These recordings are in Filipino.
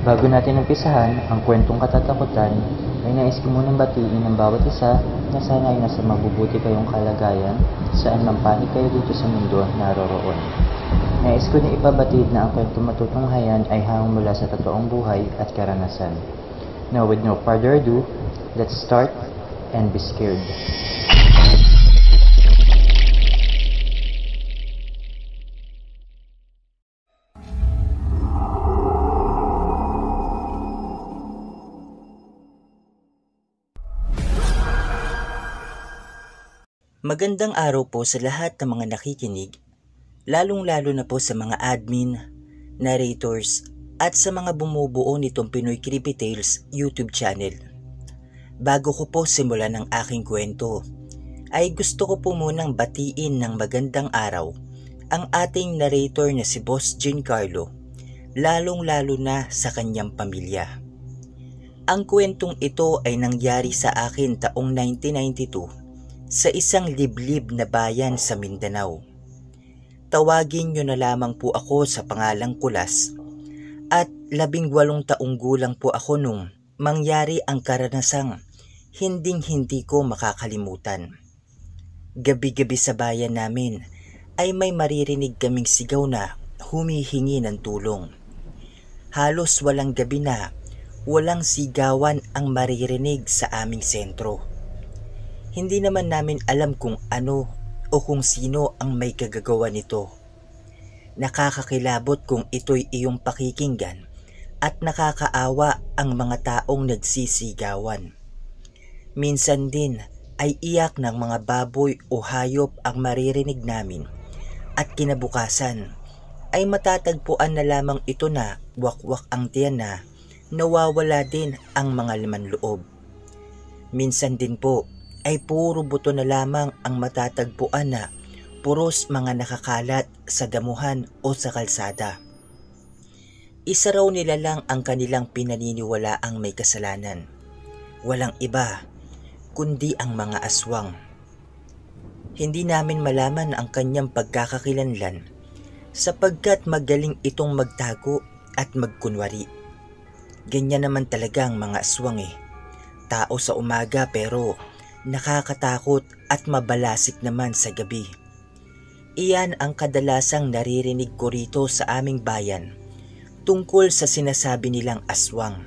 Bago natin umpisahan ang kwentong katatakutan, ay nais ko munang batiin ang bawat isa na sana ay nasa mabubuti kayong kalagayan saan man panig kayo dito sa mundo naroroon. Nais ko na ipabatid na ang kwentong matutunghayan ay hanggang mula sa totoong buhay at karanasan. Now with no further ado, let's start and be scared. Magandang araw po sa lahat ng mga nakikinig, lalong-lalo na po sa mga admin, narrators, at sa mga bumubuo nitong Pinoy Creepy Tales YouTube channel. Bago ko po simulan ang aking kwento, ay gusto ko po munang batiin ng magandang araw ang ating narrator na si Boss Giancarlo, lalong-lalo na sa kanyang pamilya. Ang kwentong ito ay nangyari sa akin taong 1992 sa isang liblib na bayan sa Mindanao. Tawagin nyo na lamang po ako sa pangalang Kulas at 18 taong gulang po ako nung mangyari ang karanasang hinding-hindi ko makakalimutan. Gabi-gabi sa bayan namin ay may maririnig kaming sigaw na humihingi ng tulong. Halos walang gabi na walang sigawan ang maririnig sa aming sentro. Hindi naman namin alam kung ano o kung sino ang may kagagawa nito. Nakakakilabot kung ito'y iyong pakikinggan at nakakaawa ang mga taong nagsisigawan. Minsan din ay iyak ng mga baboy o hayop ang maririnig namin at kinabukasan ay matatagpuan na lamang ito na wakwak ang tiyan na nawawala din ang mga laman loob. Minsan din po ay puro buto na lamang ang matatagpuan na puros mga nakakalat sa damuhan o sa kalsada. Isa raw nila lang ang kanilang pinaniniwala ang may kasalanan. Walang iba, kundi ang mga aswang. Hindi namin malaman ang kanyang pagkakakilanlan sapagkat magaling itong magtago at magkunwari. Ganyan naman talaga ang mga aswang Tao sa umaga pero nakakatakot at mabalasik naman sa gabi. Iyan ang kadalasang naririnig ko rito sa aming bayan tungkol sa sinasabi nilang aswang.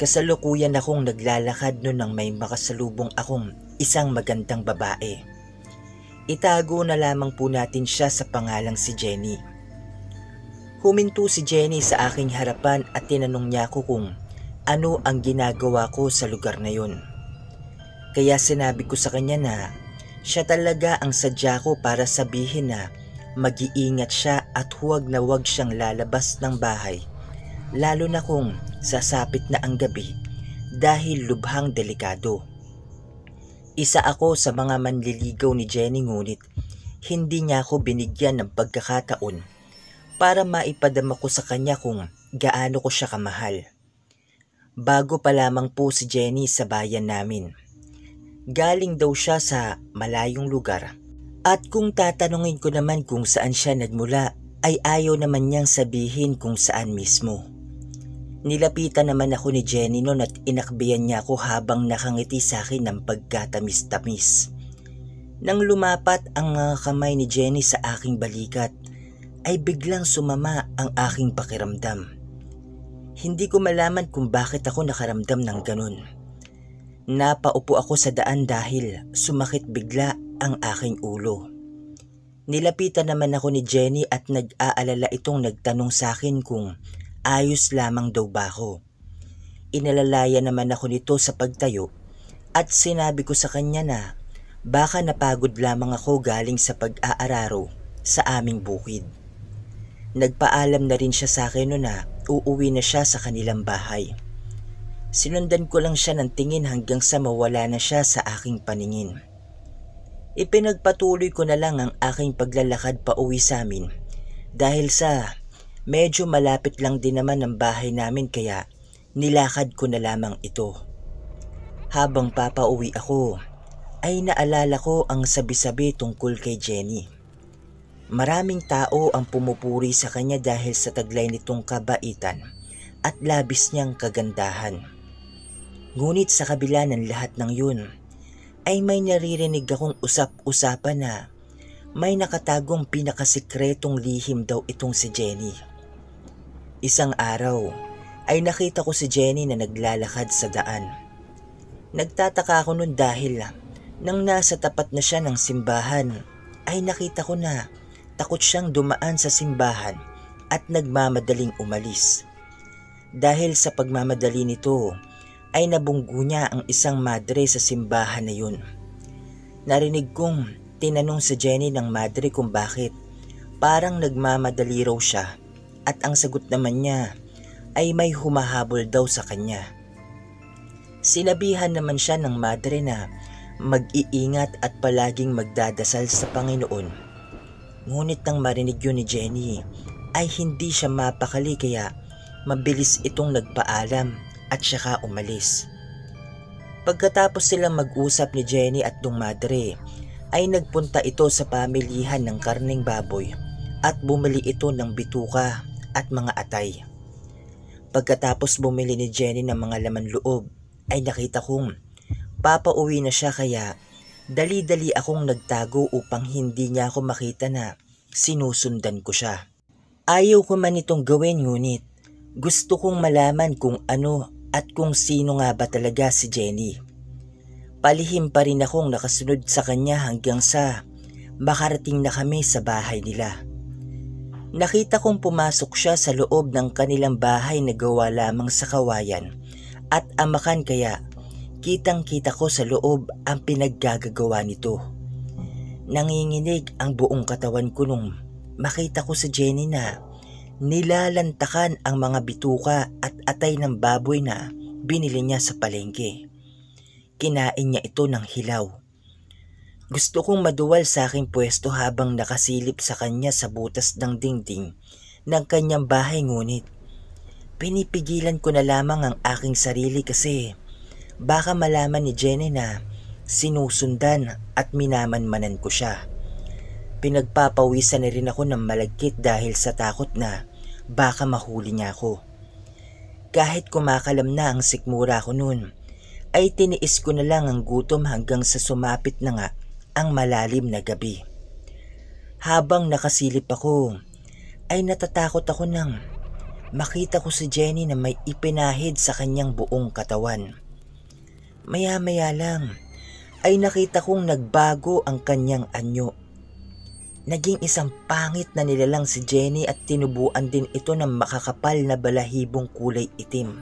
Kasalukuyan akong naglalakad noon nang may makasalubong akong isang magandang babae. Itago na lamang po natin siya sa pangalang si Jenny. Huminto si Jenny sa aking harapan at tinanong niya ako kung ano ang ginagawa ko sa lugar na yun. Kaya sinabi ko sa kanya na siya talaga ang sadya ko para sabihin na mag-iingat siya at huwag na huwag siyang lalabas ng bahay, lalo na kung sasapit na ang gabi dahil lubhang delikado. Isa ako sa mga manliligaw ni Jenny ngunit hindi niya ako binigyan ng pagkakataon para maipadama ko sa kanya kung gaano ko siya kamahal. Bago pa lamang po si Jenny sa bayan namin. Galing daw siya sa malayong lugar at kung tatanungin ko naman kung saan siya nagmula ay ayaw naman niyang sabihin kung saan mismo. Nilapitan naman ako ni Jenny noon at inakbiyan niya ako habang nakangiti sa akin ng pagkatamis-tamis. Nang lumapat ang mga kamay ni Jenny sa aking balikat ay biglang sumama ang aking pakiramdam. Hindi ko malaman kung bakit ako nakaramdam ng ganun. Napaupo ako sa daan dahil sumakit bigla ang aking ulo. Nilapitan naman ako ni Jenny at nag-aalala itong nagtanong sa akin kung ayos lamang daw ba ako. Inalalaya naman ako nito sa pagtayo at sinabi ko sa kanya na baka napagod lamang ako galing sa pag-aararo sa aming bukid. Nagpaalam na rin siya sa akin noon na uuwi na siya sa kanilang bahay. Sinundan ko lang siya ng tingin hanggang sa mawala na siya sa aking paningin. Ipinagpatuloy ko na lang ang aking paglalakad pa uwi sa amin dahil sa medyo malapit lang din naman ang bahay namin kaya nilakad ko na lamang ito. Habang papauwi ako ay naalala ko ang sabi-sabi tungkol kay Jenny. Maraming tao ang pumupuri sa kanya dahil sa taglay nitong kabaitan at labis niyang kagandahan. Ngunit sa kabila ng lahat ng yun, ay may naririnig akong usap-usapan na may nakatagong pinakasikretong lihim daw itong si Jenny. Isang araw ay nakita ko si Jenny na naglalakad sa daan. Nagtataka ako nun dahil nang nasa tapat na siya ng simbahan ay nakita ko na takot siyang dumaan sa simbahan at nagmamadaling umalis. Dahil sa pagmamadali nito ay nabunggo niya ang isang madre sa simbahan na yun. Narinig kong tinanong si Jenny ng madre kung bakit parang nagmamadali raw siya at ang sagot naman niya ay may humahabol daw sa kanya. Sinabihan naman siya ng madre na mag-iingat at palaging magdadasal sa Panginoon. Ngunit nang marinig yun ni Jenny ay hindi siya mapakali kaya mabilis itong nagpaalam at saka umalis. Pagkatapos silang mag-usap ni Jenny at nung madre ay nagpunta ito sa pamilihan ng karneng baboy at bumili ito ng bituka at mga atay. Pagkatapos bumili ni Jenny ng mga laman loob ay nakita kong papauwi na siya kaya dali-dali akong nagtago upang hindi niya ako makita na sinusundan ko siya. Ayaw ko man itong gawin ngunit gusto kong malaman kung ano at kung sino nga ba talaga si Jenny. Palihim pa rin akong nakasunod sa kanya hanggang sa makarating na kami sa bahay nila. Nakita kong pumasok siya sa loob ng kanilang bahay na gawa lamang sa kawayan at amakan kaya kitang-kita ko sa loob ang pinaggagawa nito. Nanginginig ang buong katawan ko nung makita ko si Jenny na nilalantakan ang mga bituka at atay ng baboy na binili niya sa palengke. Kinain niya ito ng hilaw. Gusto kong maduwal sa aking pwesto habang nakasilip sa kanya sa butas ng dingding ng kanyang bahay ngunit pinipigilan ko na lamang ang aking sarili kasi baka malaman ni Jenny na sinusundan at minamanmanan ko siya. Pinagpapawisan na rin ako ng malagkit dahil sa takot na baka mahuli niya ako. Kahit kumakalam na ang sikmura ko noon, ay tiniis ko na lang ang gutom hanggang sa sumapit na nga ang malalim na gabi. Habang nakasilip ako, ay natatakot ako nang makita ko si Jenny na may ipinahid sa kanyang buong katawan. Maya-maya lang ay nakita kong nagbago ang kanyang anyo. Naging isang pangit na nilalang si Jenny at tinubuan din ito ng makakapal na balahibong kulay itim.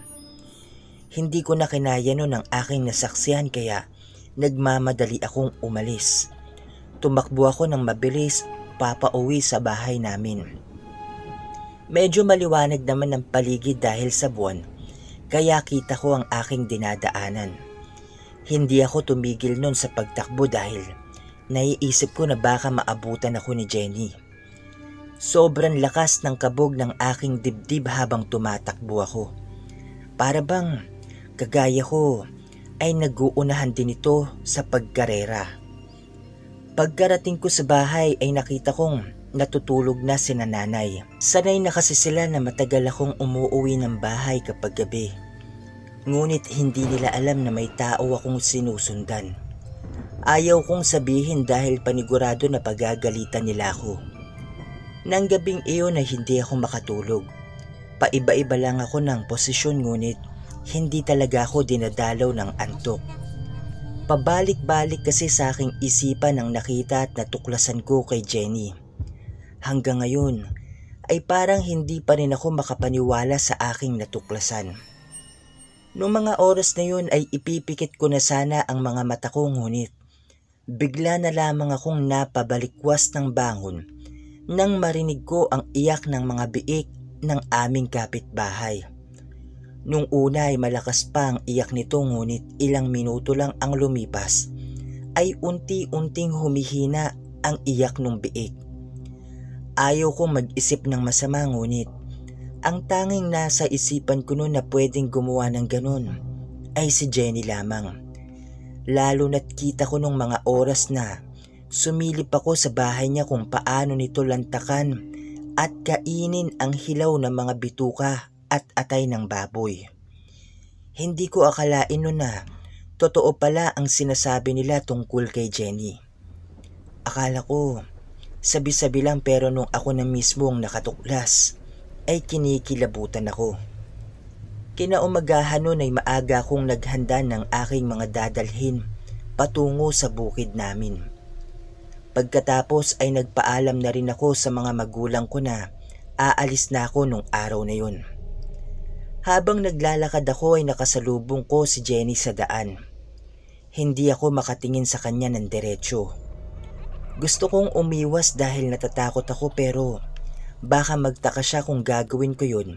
Hindi ko na kinaya nun ang aking nasaksihan kaya nagmamadali akong umalis. Tumakbo ako ng mabilis papauwi sa bahay namin. Medyo maliwanag naman ang paligid dahil sa buwan kaya kita ko ang aking dinadaanan. Hindi ako tumigil nun sa pagtakbo dahil naiisip ko na baka maabutan ako ni Jenny. Sobrang lakas ng kabog ng aking dibdib habang tumatakbo ako. Para bang kagaya ko ay nag-uunahan din ito sa pagkarera. Pagkarating ko sa bahay ay nakita kong natutulog na si nanay. Sanay na kasi sila na matagal akong umuuwi ng bahay kapag gabi. Ngunit hindi nila alam na may tao akong sinusundan. Ayaw kong sabihin dahil panigurado na pagagalitan nila ako. Nang gabing iyon ay hindi ako makatulog. Paiba-iba lang ako ng posisyon ngunit hindi talaga ako dinadalaw ng antok. Pabalik-balik kasi sa aking isipan ang nakita at natuklasan ko kay Jenny. Hanggang ngayon ay parang hindi pa rin ako makapaniwala sa aking natuklasan. Noong mga oras na yun ay ipipikit ko na sana ang mga mata ko ngunit bigla na lamang akong napabalikwas ng bangon nang marinig ko ang iyak ng mga biik ng aming kapitbahay. Nung una ay malakas pa ang iyak nito ngunit ilang minuto lang ang lumipas ay unti-unting humihina ang iyak ng biik. Ayaw kong mag-isip ng masama ngunit ang tanging nasa isipan ko noon na pwedeng gumawa ng ganun ay si Jenny lamang. Lalo na't kita ko nung mga oras na sumilip ako sa bahay niya kung paano nito lantakan at kainin ang hilaw ng mga bituka at atay ng baboy. Hindi ko akalain nun na totoo pala ang sinasabi nila tungkol kay Jenny. Akala ko sabi-sabi lang, pero nung ako na mismo ang nakatuklas ay kinikilabutan ako. Kinaumagahan nun ay maaga akong naghanda ng aking mga dadalhin patungo sa bukid namin. Pagkatapos ay nagpaalam na rin ako sa mga magulang ko na aalis na ako nung araw na yun. Habang naglalakad ako ay nakasalubong ko si Jenny sa daan. Hindi ako makatingin sa kanya ng diretsyo. Gusto kong umiwas dahil natatakot ako, pero baka magtaka siya kung gagawin ko yun.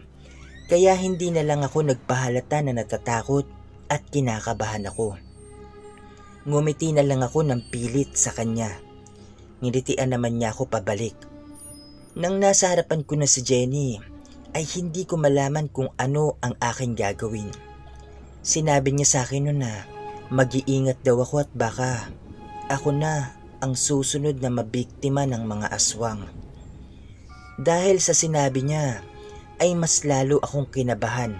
Kaya hindi na lang ako nagpahalata na natatakot at kinakabahan ako. Ngumiti na lang ako ng pilit sa kanya. Ngilitian naman niya ako pabalik. Nang nasa harapan ko na si Jenny, ay hindi ko malaman kung ano ang aking gagawin. Sinabi niya sa akin noon na mag-iingat daw ako at baka ako na ang susunod na mabiktima ng mga aswang. Dahil sa sinabi niya, ay mas lalo akong kinabahan.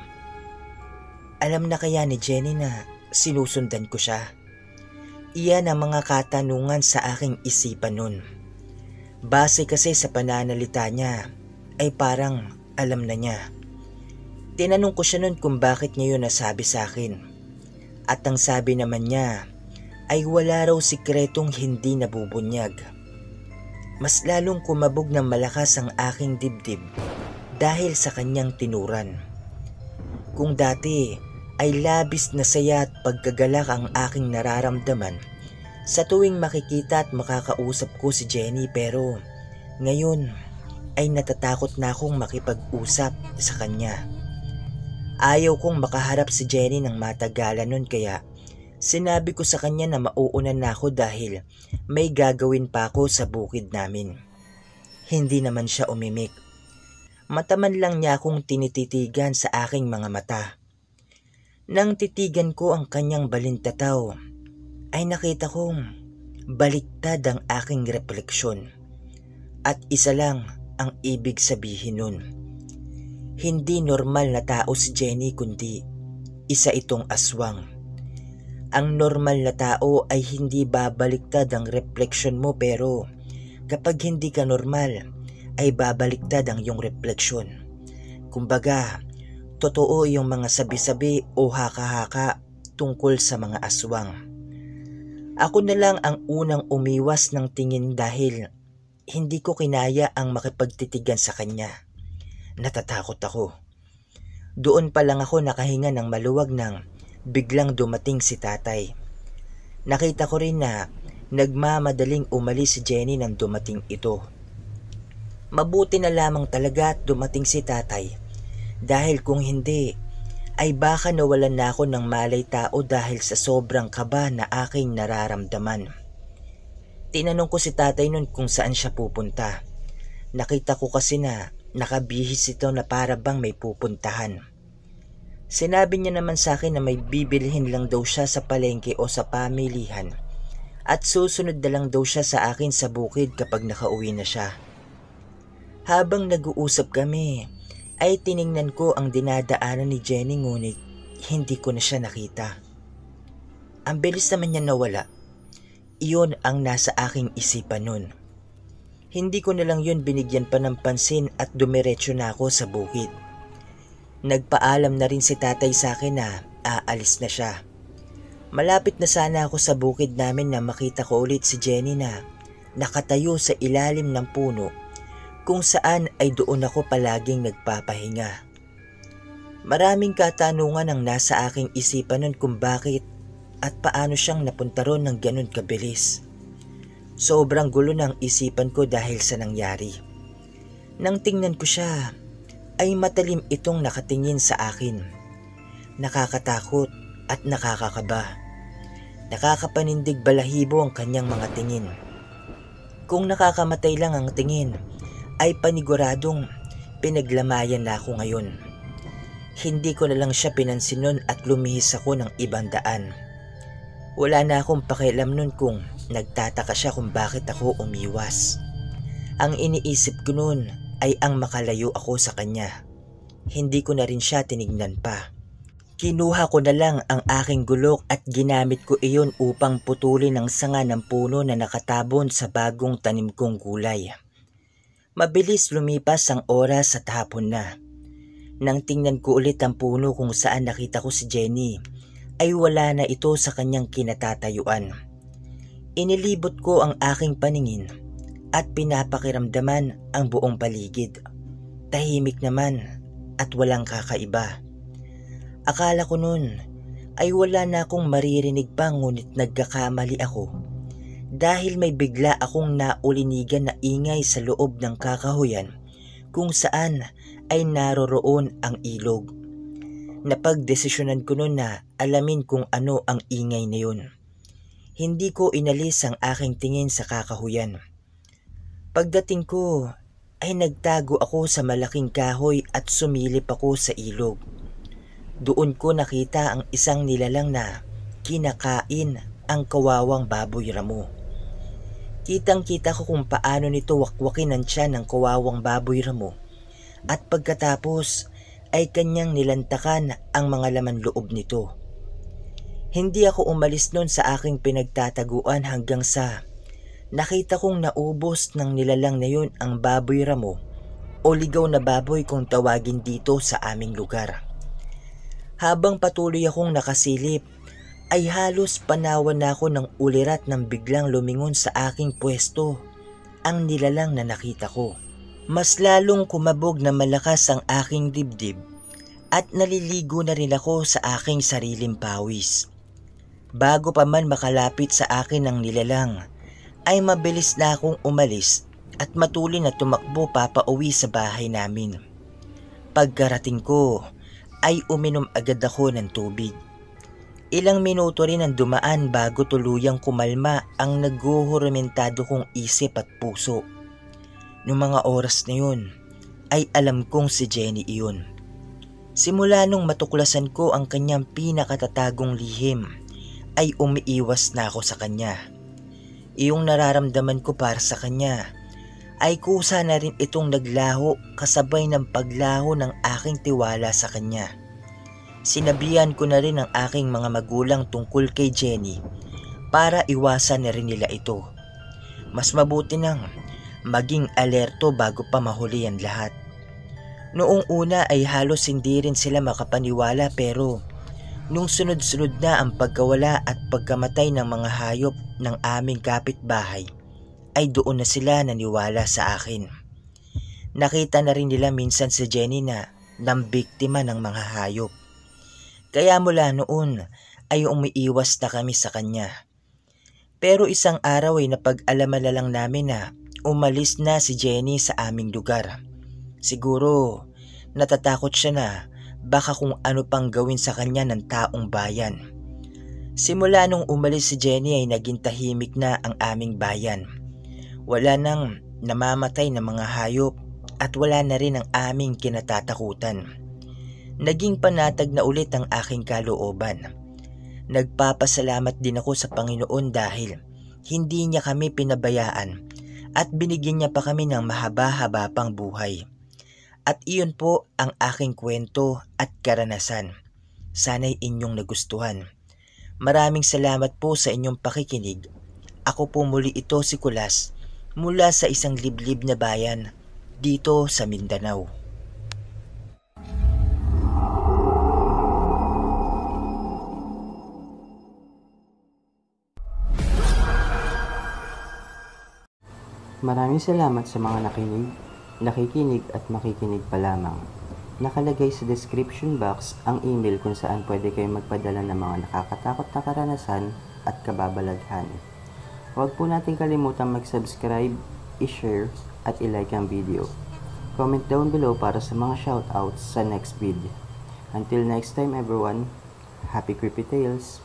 Alam na kaya ni Jenny na sinusundan ko siya? Iyan ang mga katanungan sa aking isipan nun. Base kasi sa pananalita niya, ay parang alam na niya. Tinanong ko siya nun kung bakit niya yun nasabi sa akin. At ang sabi naman niya, ay wala raw sikretong hindi nabubunyag. Mas lalong kumabog ng malakas ang aking dibdib dahil sa kanyang tinuran. Kung dati ay labis na saya at pagkagalak ang aking nararamdaman sa tuwing makikita at makakausap ko si Jenny, pero ngayon ay natatakot na akong makipag-usap sa kanya. Ayaw kong makaharap si Jenny ng matagalan nun, kaya sinabi ko sa kanya na mauunan na ako dahil may gagawin pa ako sa bukid namin. Hindi naman siya umimik. Mataman lang niya akong tinititigan sa aking mga mata. Nang titigan ko ang kanyang balintataw, ay nakita kong baliktad ang aking refleksyon. At isa lang ang ibig sabihin nun. Hindi normal na tao si Jenny, kundi isa itong aswang. Ang normal na tao ay hindi babaliktad ang refleksyon mo, pero kapag hindi ka normal, ay babaliktad ang iyong refleksyon. Kumbaga, totoo yung mga sabi-sabi o haka-haka tungkol sa mga aswang. Ako na lang ang unang umiwas ng tingin dahil hindi ko kinaya ang makipagtitigan sa kanya. Natatakot ako. Doon pa lang ako nakahinga ng maluwag nang biglang dumating si tatay. Nakita ko rin na nagmamadaling umalis si Jenny nang dumating ito. Mabuti na lamang talaga at dumating si tatay, dahil kung hindi ay baka nawalan na ako ng malay tao dahil sa sobrang kaba na aking nararamdaman. Tinanong ko si tatay nun kung saan siya pupunta. Nakita ko kasi na nakabihis ito na para bang may pupuntahan. Sinabi niya naman sa akin na may bibilhin lang daw siya sa palengke o sa pamilihan at susunod na lang daw siya sa akin sa bukid kapag nakauwi na siya. Habang nag-uusap kami, ay tiningnan ko ang dinadaanan ni Jenny, ngunit hindi ko na siya nakita. Ang bilis naman niya nawala. Iyon ang nasa aking isipan nun. Hindi ko na lang yun binigyan pa ng pansin at dumiretso na ako sa bukid. Nagpaalam na rin si tatay sa akin na aalis na siya. Malapit na sana ako sa bukid namin na makita ko ulit si Jenny na nakatayo sa ilalim ng puno, kung saan ay doon ako palaging nagpapahinga. Maraming katanungan ang nasa aking isipan nun kung bakit at paano siyang napunta ron ng ganun kabilis. Sobrang gulo ng isipan ko dahil sa nangyari. Nang tingnan ko siya, ay matalim itong nakatingin sa akin. Nakakatakot at nakakakaba. Nakakapanindig balahibo ang kanyang mga tingin. Kung nakakamatay lang ang tingin, ay paniguradong pinaglamayan na ako ngayon. Hindi ko na lang siya pinansin nun at lumihis ako ng ibang daan. Wala na akong pakialam nun kung nagtataka siya kung bakit ako umiwas. Ang iniisip ko nun ay ang makalayo ako sa kanya. hindi ko na rin siya tinignan pa. Kinuha ko na lang ang aking gulok at ginamit ko iyon upang putulin ang sanga ng puno na nakatabon sa bagong tanim kong gulay. Mabilis lumipas ang oras at hapon na. Nang tingnan ko ulit ang puno kung saan nakita ko si Jenny, ay wala na ito sa kanyang kinatatayuan. Inilibot ko ang aking paningin at pinapakiramdaman ang buong paligid. Tahimik naman at walang kakaiba. Akala ko noon ay wala na akong maririnig pa, ngunit nagkakamali ako dahil may bigla akong naulinigan na ingay sa loob ng kakahuyan kung saan ay naroroon ang ilog. Napagdesisyonan ko noon na alamin kung ano ang ingay na yun. Hindi ko inalis ang aking tingin sa kakahuyan. Pagdating ko ay nagtago ako sa malaking kahoy at sumilip ako sa ilog. Doon ko nakita ang isang nilalang na kinakain ang kawawang baboy ramo. Kitang-kita ko kung paano nito wakwakin ang tiyan ng kawawang baboy ramo at pagkatapos ay kanyang nilantakan ang mga laman loob nito. Hindi ako umalis noon sa aking pinagtataguan hanggang sa nakita kong naubos ng nilalang na yun ang baboy ramo o ligaw na baboy kung tawagin dito sa aming lugar. Habang patuloy akong nakasilip, ay halos panawan na ako ng ulirat nang biglang lumingon sa aking pwesto ang nilalang na nakita ko. Mas lalong kumabog na malakas ang aking dibdib at naliligo na rin ako sa aking sariling pawis. Bago pa man makalapit sa akin ang nilalang, ay mabilis na akong umalis at matuloy na tumakbo papauwi sa bahay namin. Pagkarating ko, ay uminom agad ako ng tubig. Ilang minuto rin ang dumaan bago tuluyang kumalma ang naghuhurmentado kong isip at puso. Noong mga oras na yun, ay alam kong si Jenny iyon. Simula nung matuklasan ko ang kanyang pinakatatagong lihim, ay umiiwas na ako sa kanya. Iyong nararamdaman ko para sa kanya, ay kusa na rin itong naglaho kasabay ng paglaho ng aking tiwala sa kanya. Sinabihan ko na rin ang aking mga magulang tungkol kay Jenny para iwasan na rin nila ito. Mas mabuti nang maging alerto bago pa mahuli ang lahat. Noong una ay halos hindi rin sila makapaniwala, pero nung sunod-sunod na ang pagkawala at pagkamatay ng mga hayop ng aming kapitbahay, ay doon na sila naniwala sa akin. Nakita na rin nila minsan si Jenny na nambiktima ng mga hayop. Kaya mula noon ay umiiwas na kami sa kanya. Pero isang araw ay napag-alaman na lang namin na umalis na si Jenny sa aming lugar. Siguro natatakot siya na baka kung ano pang gawin sa kanya ng taong bayan. Simula nung umalis si Jenny ay naging tahimik na ang aming bayan. Wala nang namamatay na mga hayop at wala na rin ang aming kinatatakutan. Naging panatag na ulit ang aking kalooban. Nagpapasalamat din ako sa Panginoon dahil hindi niya kami pinabayaan at binigyan niya pa kami ng mahaba-haba pang buhay. At iyon po ang aking kwento at karanasan. Sana'y inyong nagustuhan. Maraming salamat po sa inyong pakikinig. Ako po muli ito si Kulas mula sa isang liblib na bayan dito sa Mindanao. Maraming salamat sa mga nakikinig at makikinig pa lamang. Nakalagay sa description box ang email kung saan pwede kayong magpadala ng mga nakakatakot na karanasan at kababalaghan. Huwag po natin kalimutan mag-subscribe, i-share at i-like ang video. Comment down below para sa mga shoutouts sa next video. Until next time everyone, happy creepy tales!